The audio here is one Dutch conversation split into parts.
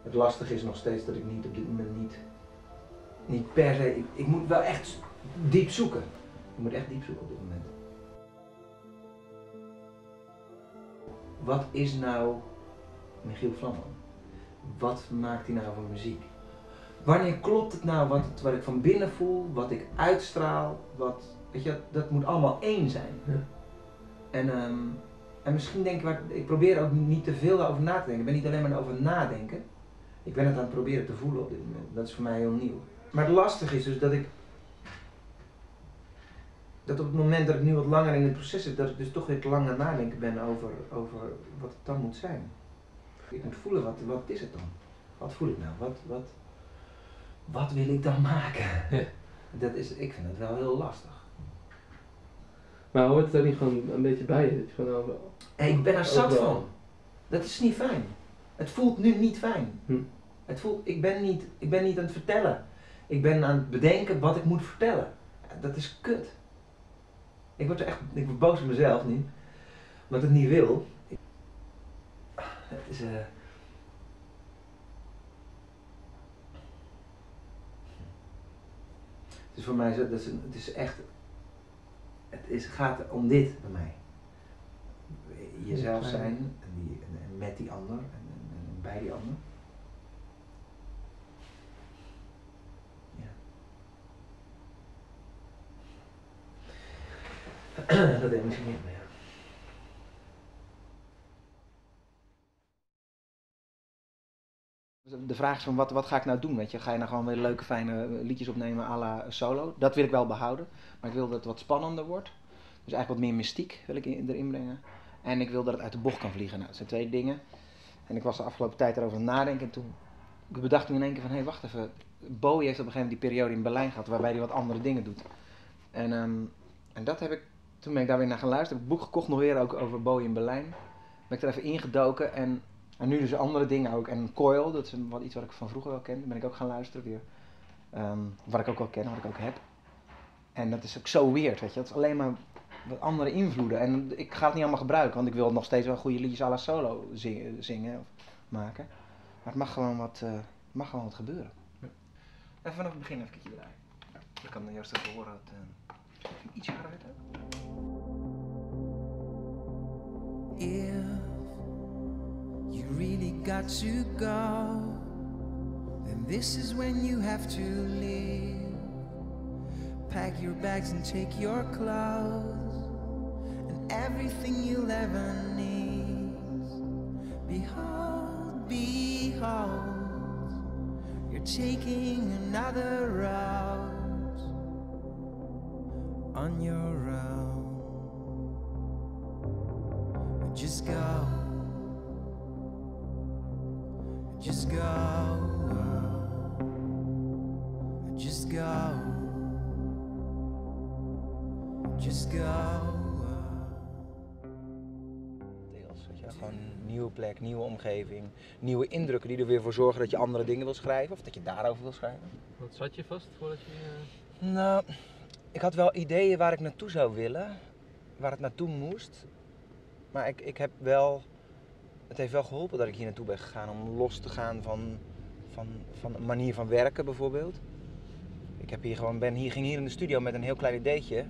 Het lastige is nog steeds dat ik niet op dit moment niet per se, ik moet wel echt diep zoeken. Ik moet echt diep zoeken op dit moment. Wat is nou Michiel Flamman? Wat maakt hij nou voor muziek? Wanneer klopt het nou wat ik van binnen voel, wat ik uitstraal, weet je, dat moet allemaal één zijn. Ja. En misschien denk ik probeer ook niet te veel over na te denken. Ik ben niet alleen maar over nadenken. Ik ben het aan het proberen te voelen op dit moment. Dat is voor mij heel nieuw. Maar het lastige is dus dat op het moment dat ik nu wat langer in het proces zit, dat ik dus toch weer te lang aan het nadenken ben over wat het dan moet zijn. Ik moet voelen, wat is het dan? Wat voel ik nou? Wat wil ik dan maken? Ja. Ik vind het wel heel lastig. Maar hoort het ook niet gewoon een beetje bij je? Dat je gewoon overal... Ik ben er zat overal. van. Dat is niet fijn. Het voelt nu niet fijn. Hm. Ik ben niet aan het vertellen. Ik ben aan het bedenken wat ik moet vertellen. Dat is kut. Ik word boos op mezelf nu. Omdat ik het niet wil. Het is Het is voor mij zo, het is echt, gaat om dit bij mij. Jezelf zijn en met die ander en bij die ander. Ja. Dat emotioneert me, ja. De vraag is van wat ga ik nou doen, weet je? Ga je nou gewoon weer leuke fijne liedjes opnemen à la solo? Dat wil ik wel behouden, maar ik wil dat het wat spannender wordt. Dus eigenlijk wat meer mystiek wil ik erin brengen. En ik wil dat het uit de bocht kan vliegen. Nou, dat zijn twee dingen. En ik was de afgelopen tijd erover aan het nadenken en toen bedacht ik in één keer van, hé, wacht even. Bowie heeft op een gegeven moment die periode in Berlijn gehad waarbij hij wat andere dingen doet. En dat heb ik, toen ben ik daar weer naar gaan luisteren. Heb ik een boek gekocht nog weer ook over Bowie in Berlijn. Ben ik er even ingedoken en nu dus andere dingen ook. En Coil, dat is iets wat ik van vroeger wel ken. Ben ik ook gaan luisteren weer. Wat ik ook wel ken, wat ik ook heb. En dat is ook zo weird, weet je. Dat is alleen maar wat andere invloeden. En ik ga het niet allemaal gebruiken, want ik wil nog steeds wel goede liedjes à la solo zingen of maken. Maar het mag gewoon wat gebeuren. Even vanaf het begin even een keertje draaien. Je kan juist even horen dat ik iets harder heb. If you really got to go, then this is when you have to leave. Pack your bags and take your clothes and everything you'll ever need. Behold, behold, you're taking another road on your own. Just go. Just go. Just go. Just go. Deels, weet je, gewoon een nieuwe plek, nieuwe omgeving, nieuwe indrukken die er weer voor zorgen dat je andere dingen wil schrijven of dat je daarover wil schrijven. Wat zat je vast voordat je... Nou, ik had wel ideeën waar ik naartoe zou willen, waar het naartoe moest. Maar ik heb wel, het heeft wel geholpen dat ik hier naartoe ben gegaan om los te gaan van een manier van werken bijvoorbeeld. Ik heb ging hier in de studio met een heel klein ideetje.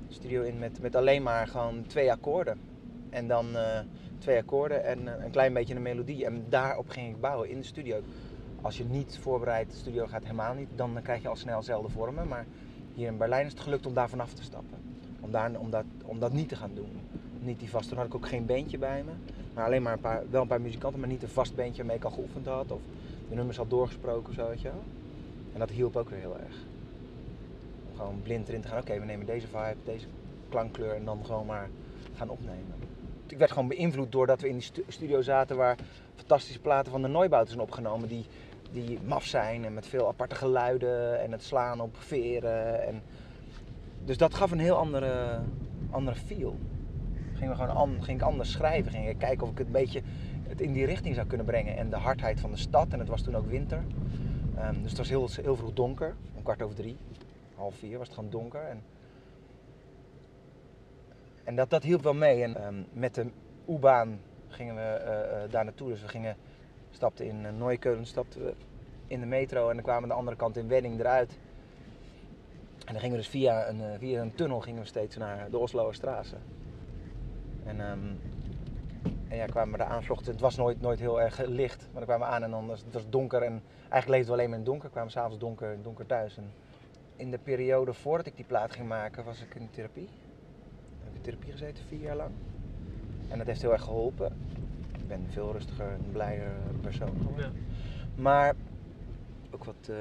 Studio in met alleen maar gewoon 2 akkoorden. En dan 2 akkoorden en een klein beetje een melodie. En daarop ging ik bouwen in de studio. Als je niet voorbereid de studio gaat, helemaal niet, dan krijg je al snel dezelfde vormen. Maar hier in Berlijn is het gelukt om daar vanaf te stappen. Om dat niet te gaan doen. Niet die vast. Toen had ik ook geen bandje bij me. Maar alleen maar wel een paar muzikanten, maar niet een vast bandje waarmee ik al geoefend had. Of de nummers had doorgesproken of zo, weet je wel. En dat hielp ook weer heel erg. Om gewoon blind erin te gaan. Oké, we nemen deze vibe, deze klankkleur en dan gewoon maar gaan opnemen. Ik werd gewoon beïnvloed doordat we in die studio zaten waar fantastische platen van de Neubauten zijn opgenomen. Die maf zijn en met veel aparte geluiden en het slaan op veren. Dus dat gaf een heel andere feel. Ging ik anders schrijven, ging ik kijken of ik een beetje het in die richting zou kunnen brengen. En de hardheid van de stad, en het was toen ook winter. Dus het was heel vroeg donker, om 3:15, 3:30 was het gewoon donker. En dat hielp wel mee. En met de U-baan gingen we daar naartoe, dus we gingen Stapten in Neukölln, stapten we in de metro en dan kwamen we aan de andere kant in Wedding eruit. En dan gingen we dus via een tunnel gingen we steeds naar de Osloer Straße. En ja, kwamen we daar aan. Het was nooit heel erg licht, maar dan kwamen we aan en dan was het donker. En eigenlijk leefden we alleen maar in het donker. Kwamen we s'avonds donker thuis. En in de periode voordat ik die plaat ging maken, was ik in therapie. Ik heb in therapie gezeten, 4 jaar lang. En dat heeft heel erg geholpen. Ik ben een veel rustiger en blijer persoon geworden. Ja. Maar ook wat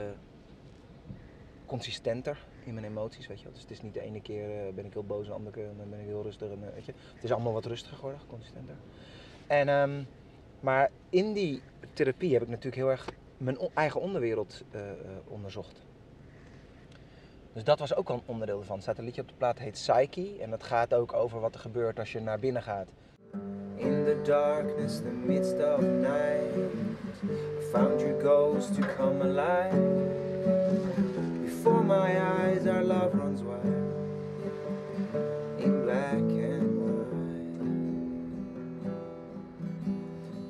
consistenter in mijn emoties, weet je wel. Dus het is niet de ene keer ben ik heel boos en de andere keer ben ik heel rustig. En, weet je. Het is allemaal wat rustiger geworden, consistenter. Maar in die therapie heb ik natuurlijk heel erg mijn eigen onderwereld onderzocht. Dus dat was ook al een onderdeel ervan. Er staat een liedje op de plaat, heet Psyche. En dat gaat ook over wat er gebeurt als je naar binnen gaat. In the darkness, the midst of night, I found your ghost to come alive. Before my eyes our love runs wild, in black and white.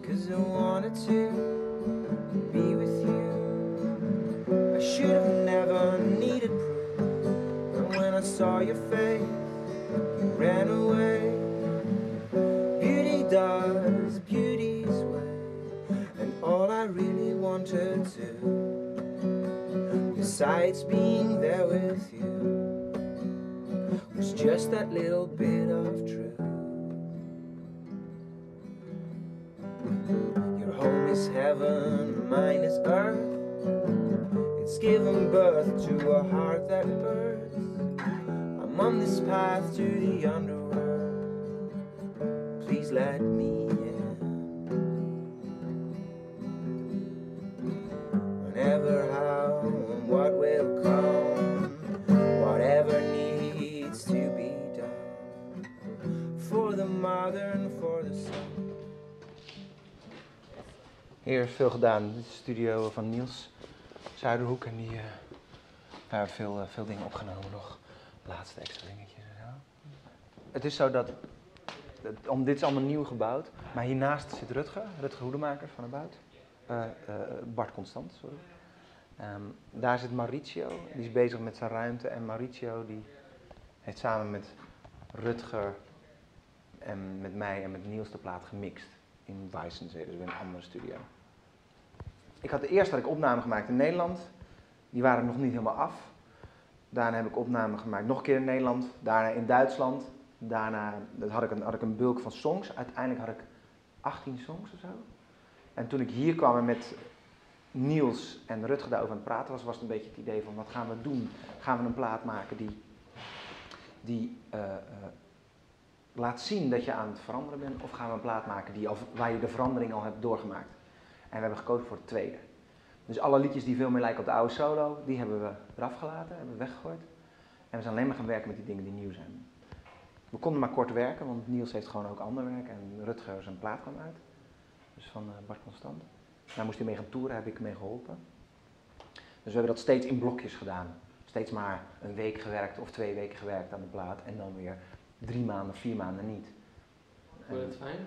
'Cause I wanted to be with you. I should have never needed proof. And when I saw your face, you ran away. Beauty does beauty's way. And all I really wanted to, besides being there with you, was just that little bit of truth. Your home is heaven, mine is earth. It's given birth to a heart that burns. I'm on this path to the underworld. Please let me in. Whenever, how, and what will come, whatever needs to be done, for the mother and for the son. Hier is veel gedaan. Dit is de studio van Niels Zuiderhoek en die hebben veel dingen opgenomen nog. Laatste extra dingetjes en zo. Het is zo dat, dit is allemaal nieuw gebouwd, maar hiernaast zit Rutger Hoedemakers van de Bout. Bart Constant, sorry. Daar zit Mauricio, die is bezig met zijn ruimte. En Mauricio die heeft samen met Rutger en met mij en met Niels de plaat gemixt in Weissensee, dus in een andere studio. Eerst had ik opnamen gemaakt in Nederland, die waren nog niet helemaal af. Daarna heb ik opnamen gemaakt nog een keer in Nederland, daarna in Duitsland. Daarna had ik een bulk van songs, uiteindelijk had ik 18 songs of zo. En toen ik hier kwam en met Niels en Rutger daarover aan het praten was het een beetje het idee van wat gaan we doen? Gaan we een plaat maken die laat zien dat je aan het veranderen bent, of gaan we een plaat maken waar je de verandering al hebt doorgemaakt? En we hebben gekozen voor het tweede. Dus alle liedjes die veel meer lijken op de oude solo, die hebben we eraf gelaten, hebben we weggegooid. En we zijn alleen maar gaan werken met die dingen die nieuw zijn. We konden maar kort werken, want Niels heeft gewoon ook ander werk en Rutger zijn plaat kwam uit. Dus van Bart Constant. Daar moest hij mee gaan toeren, heb ik mee geholpen. Dus we hebben dat steeds in blokjes gedaan. Steeds maar een week gewerkt of 2 weken gewerkt aan de plaat en dan weer 3 maanden, 4 maanden niet. Vond je dat fijn?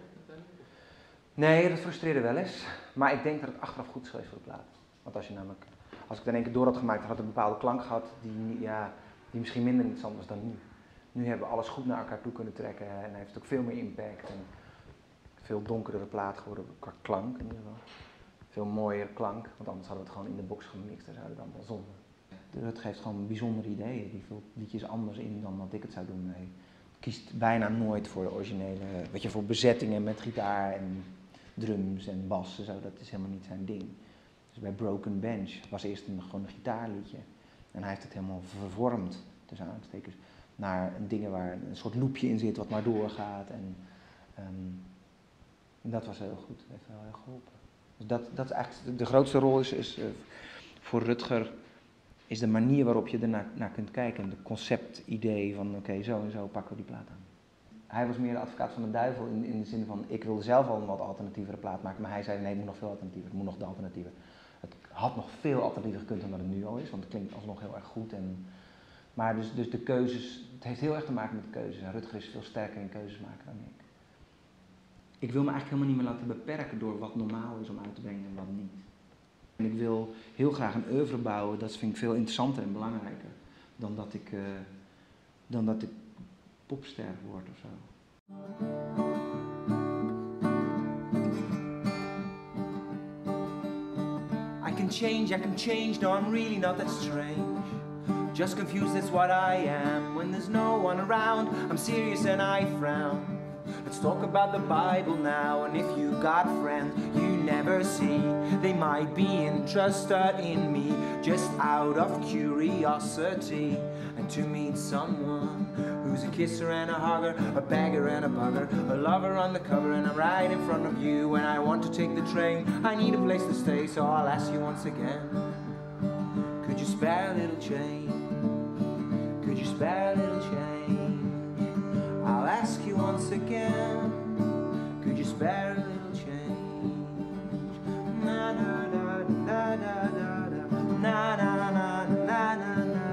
Nee, dat frustreerde wel eens. Maar ik denk dat het achteraf goed is geweest voor de plaat. Want als ik het in één keer door had gemaakt, had het een bepaalde klank gehad die misschien minder interessant was dan nu. Nu hebben we alles goed naar elkaar toe kunnen trekken en hij heeft ook veel meer impact. En veel donkerdere plaat geworden qua klank in ieder geval. Veel mooier klank, want anders hadden we het gewoon in de box gemixt en zouden we dan wel zonde. Het geeft gewoon bijzondere ideeën. Die vult liedjes anders in dan wat ik het zou doen. Hij kiest bijna nooit voor de originele, voor bezettingen met gitaar en drums en bas en zo. Dat is helemaal niet zijn ding. Dus bij Broken Bench was eerst gewoon een gitaarliedje. En hij heeft het helemaal vervormd, tussen aanstekens, naar dingen waar een soort loopje in zit wat maar doorgaat. En dat was heel goed, dat heeft wel heel geholpen. Dus dat is eigenlijk de grootste rol is voor Rutger is de manier waarop je ernaar kunt kijken. En de conceptidee van oké, zo en zo pakken we die plaat aan. Hij was meer de advocaat van de duivel in de zin van ik wilde zelf al een wat alternatievere plaat maken. Maar hij zei nee, het moet nog veel alternatiever, het moet nog de alternatieven. Het had nog veel alternatiever gekund dan dat het nu al is, want het klinkt alsnog heel erg goed. Maar dus de keuzes, het heeft heel erg te maken met de keuzes. En Rutger is veel sterker in keuzes maken dan ik. Ik wil me eigenlijk helemaal niet meer laten beperken door wat normaal is om uit te brengen en wat niet. En ik wil heel graag een oeuvre bouwen, dat vind ik veel interessanter en belangrijker dan dat ik popster word of zo. I can change, no I'm really not that strange. Just confused, that's what I am. When there's no one around, I'm serious and I frown. Let's talk about the Bible now, and if you got friends you never see, they might be interested in me, just out of curiosity, and to meet someone who's a kisser and a hugger, a bagger and a bugger, a lover undercover, and I'm right in front of you. When I want to take the train, I need a place to stay, so I'll ask you once again, could you spare a little change? Could you spare a little change? I'll ask you once again, could you spare a little change? Na na na na na na na na na na na.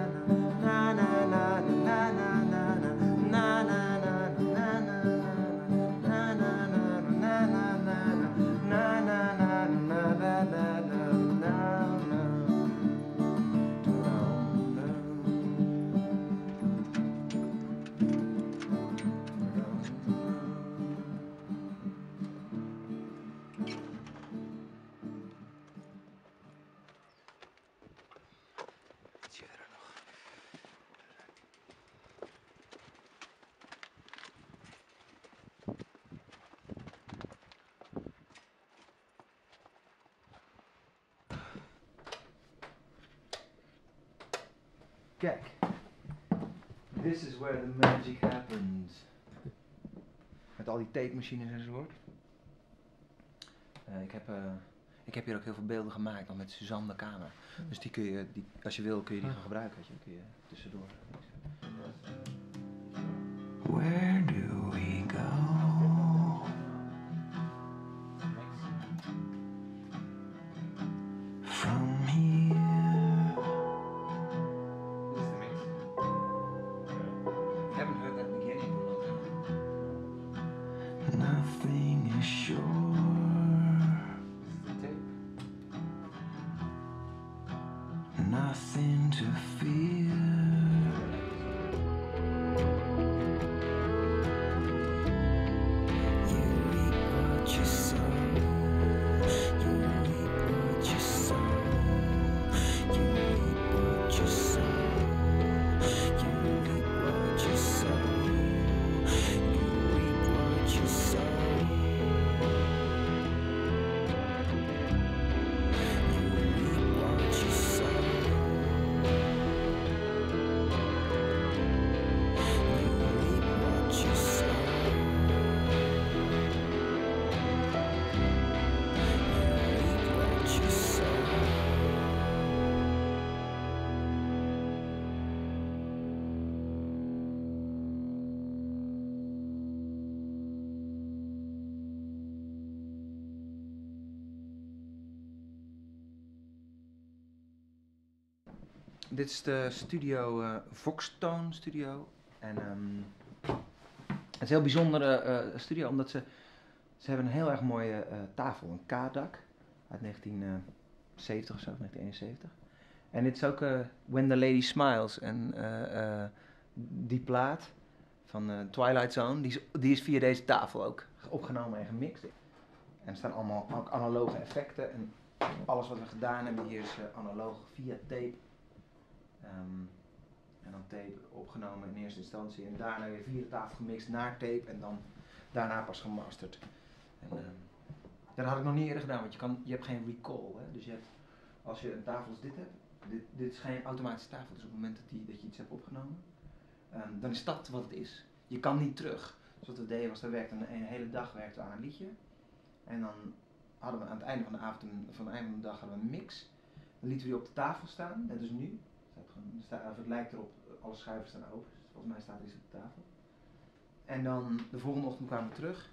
Kijk, this is where the magic happens. Met al die tape machines en zo. Ik heb hier ook heel veel beelden gemaakt, nog met Suzanne de Kamer. Dus die kun je, als je wil, kun je die gaan gebruiken. Weet je. Kun je tussendoor. Where do we go? From here. Nothing is sure. Nothing to fear. You reap what you sow. You reap what you sow. You reap what you sow. You reap what you sow. You reap what you sow. Dit is de studio, Voxtone Studio. En het is een heel bijzondere studio, omdat ze hebben een heel erg mooie tafel, een K-dak uit 1970 of zo, 1971. En dit is ook When the Lady Smiles. En die plaat van Twilight Zone, die is via deze tafel ook opgenomen en gemixt. En er staan allemaal ook analoge effecten. En alles wat we gedaan hebben hier is analoog via tape. En dan tape opgenomen in eerste instantie en daarna weer via de tafel gemixt naar tape en dan daarna pas gemasterd. En, dat had ik nog niet eerder gedaan, want je hebt geen recall. Hè? Dus als je een tafel als dit hebt, dit is geen automatische tafel, dus op het moment dat je iets hebt opgenomen, dan is dat wat het is. Je kan niet terug. Dus wat we deden was, een hele dag werkten we aan een liedje. En dan hadden we aan het einde van de avond, van het einde van de dag hadden we een mix. Dan lieten we die op de tafel staan, net als nu. Het lijkt erop, alle schuiven staan open, dus volgens mij staat iets op de tafel. En dan de volgende ochtend kwamen we terug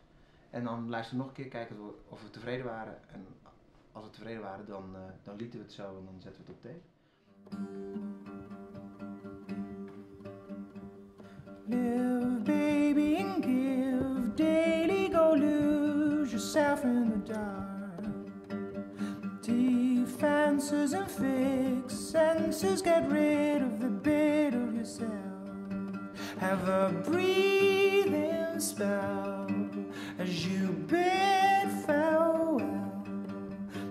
en dan luisterden we nog een keer, kijken of we tevreden waren. En als we tevreden waren, dan lieten we het zo en dan zetten we het op tape. Live baby and give, daily go lose. answers and fix senses. Get rid of the bit of yourself. Have a breathing spell as you bid farewell.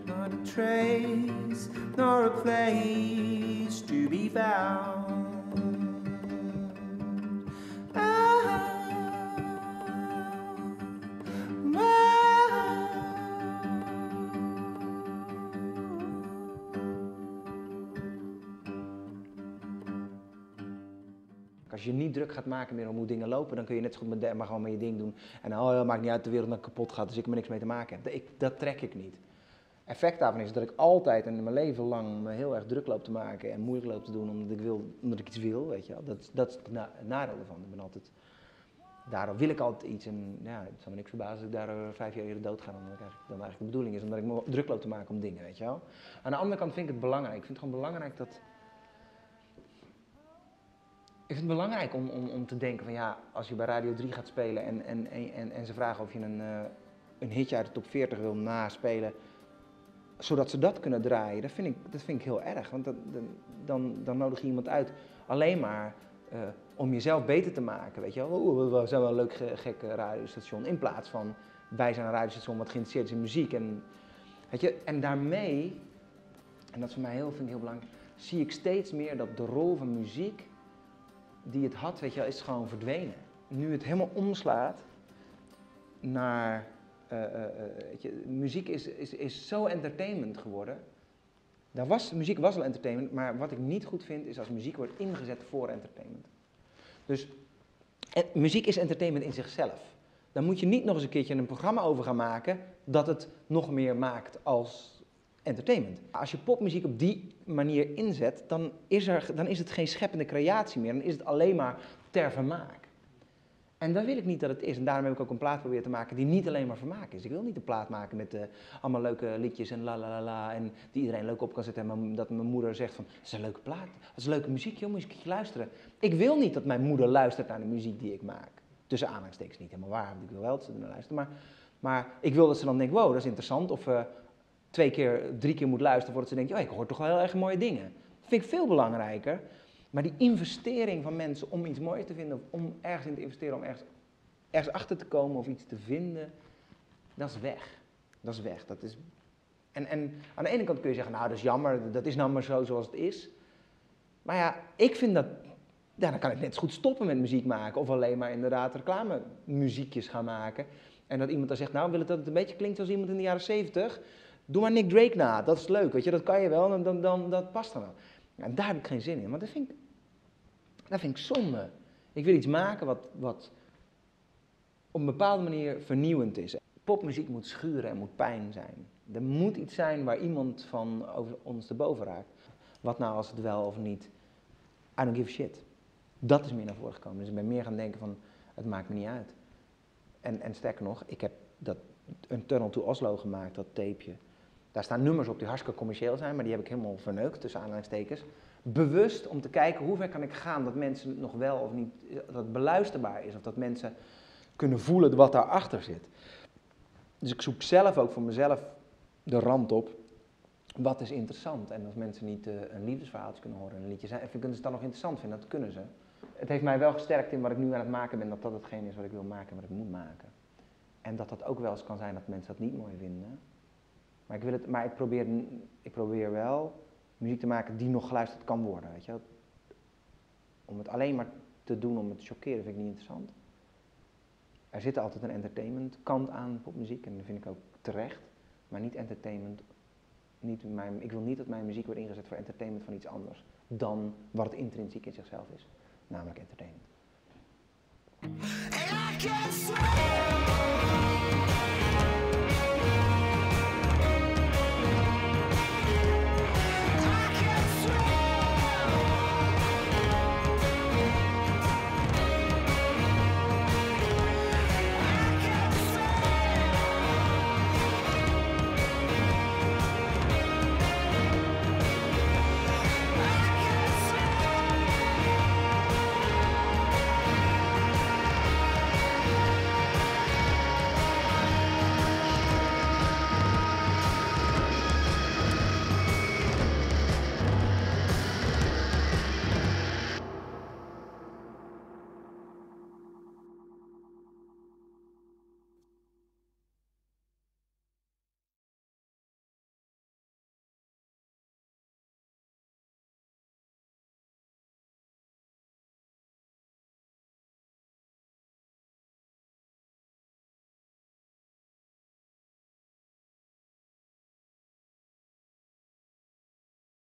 Not a trace, nor a place to be found. Als je niet druk gaat maken meer om hoe dingen lopen, dan kun je net zo goed maar gewoon met je ding doen. En oh ja, maakt niet uit de wereld dat kapot gaat, dus ik er niks mee te maken heb. Dat trek ik niet. Effect daarvan is dat ik altijd en mijn leven lang me heel erg druk loop te maken en moeilijk loop te doen omdat ik iets wil, weet je wel. Dat is het nadeel ervan. Daardoor wil ik altijd iets en ja, het zou me niks verbazen als ik daar 5 jaar eerder dood ga dan eigenlijk de bedoeling is, omdat ik me druk loop te maken om dingen, weet je wel. Aan de andere kant vind ik het belangrijk. Ik vind het gewoon belangrijk dat... Ik vind het belangrijk om te denken van ja, als je bij Radio 3 gaat spelen en ze vragen of je een hitje uit de top 40 wil naspelen, zodat ze dat kunnen draaien, dat vind ik heel erg. Want dan nodig je iemand uit alleen maar om jezelf beter te maken, weet je wel. We zijn wel een leuk gek radiostation, in plaats van wij zijn een radiostation wat geïnteresseerd is in muziek. En, weet je, en daarmee, en dat is voor mij vind ik heel belangrijk, zie ik steeds meer dat de rol van muziek die het had, weet je wel, is gewoon verdwenen. Nu het helemaal omslaat naar... weet je, muziek is zo entertainment geworden. Muziek was al entertainment, maar wat ik niet goed vind is als muziek wordt ingezet voor entertainment. Dus muziek is entertainment in zichzelf. Dan moet je niet nog eens een keertje een programma over gaan maken dat het nog meer maakt als entertainment. Als je popmuziek op die manier inzet, dan is het geen scheppende creatie meer. Dan is het alleen maar ter vermaak. En dat wil ik niet dat het is. En daarom heb ik ook een plaat proberen te maken die niet alleen maar vermaak is. Ik wil niet een plaat maken met allemaal leuke liedjes en la la la la. En die iedereen leuk op kan zetten. En dat mijn moeder zegt van, dat is een leuke plaat. Dat is leuke muziek, joh, moet je eens een keertje luisteren. Ik wil niet dat mijn moeder luistert naar de muziek die ik maak. Tussen aanhalingstekens niet helemaal waar, want ik wil wel dat ze naar luisteren. Maar ik wil dat ze dan denkt, wow, dat is interessant. Of 2 keer, 3 keer moet luisteren voordat ze denkt, oh, ik hoor toch wel heel erg mooie dingen. Dat vind ik veel belangrijker. Maar die investering van mensen om iets moois te vinden, of om ergens in te investeren, om ergens achter te komen of iets te vinden, dat is weg. Dat is weg. En aan de ene kant kun je zeggen, nou dat is jammer, dat is nou maar zo zoals het is. Maar ja, ik vind dat, ja, dan kan ik net zo goed stoppen met muziek maken of alleen maar inderdaad reclamemuziekjes gaan maken. En dat iemand dan zegt, nou wil het dat het een beetje klinkt zoals iemand in de jaren 70, doe maar Nick Drake na, dat is leuk, weet je, dat kan je wel en dan dat past dan wel. En daar heb ik geen zin in, want dat vind ik zonde. Ik wil iets maken wat op een bepaalde manier vernieuwend is. Popmuziek moet schuren en moet pijn zijn. Er moet iets zijn waar iemand van over ons te boven raakt. Wat nou als het wel of niet, I don't give a shit. Dat is meer naar voren gekomen. Dus ik ben meer gaan denken van, het maakt me niet uit. En sterker nog, ik heb een Tunnel to Oslo gemaakt, dat tapeje. Daar staan nummers op die hartstikke commercieel zijn, maar die heb ik helemaal verneukt, tussen aanhalingstekens. Bewust om te kijken hoe ver kan ik gaan dat mensen het nog wel of niet, dat het beluisterbaar is. Of dat mensen kunnen voelen wat daarachter zit. Dus ik zoek zelf ook voor mezelf de rand op. Wat is interessant? En als mensen niet een liefdesverhaaltje kunnen horen en een liedje zijn, en kunnen ze het dan nog interessant vinden, dat kunnen ze. Het heeft mij wel gesterkt in wat ik nu aan het maken ben, dat hetgeen is wat ik wil maken en wat ik moet maken. En dat ook wel eens kan zijn dat mensen dat niet mooi vinden. Maar ik probeer wel muziek te maken die nog geluisterd kan worden, weet je wel. Om het alleen maar te doen om het te chockeren vind ik niet interessant. Er zit altijd een entertainment kant aan popmuziek en dat vind ik ook terecht. Maar niet entertainment, ik wil niet dat mijn muziek wordt ingezet voor entertainment van iets anders dan wat het intrinsiek in zichzelf is. Namelijk entertainment.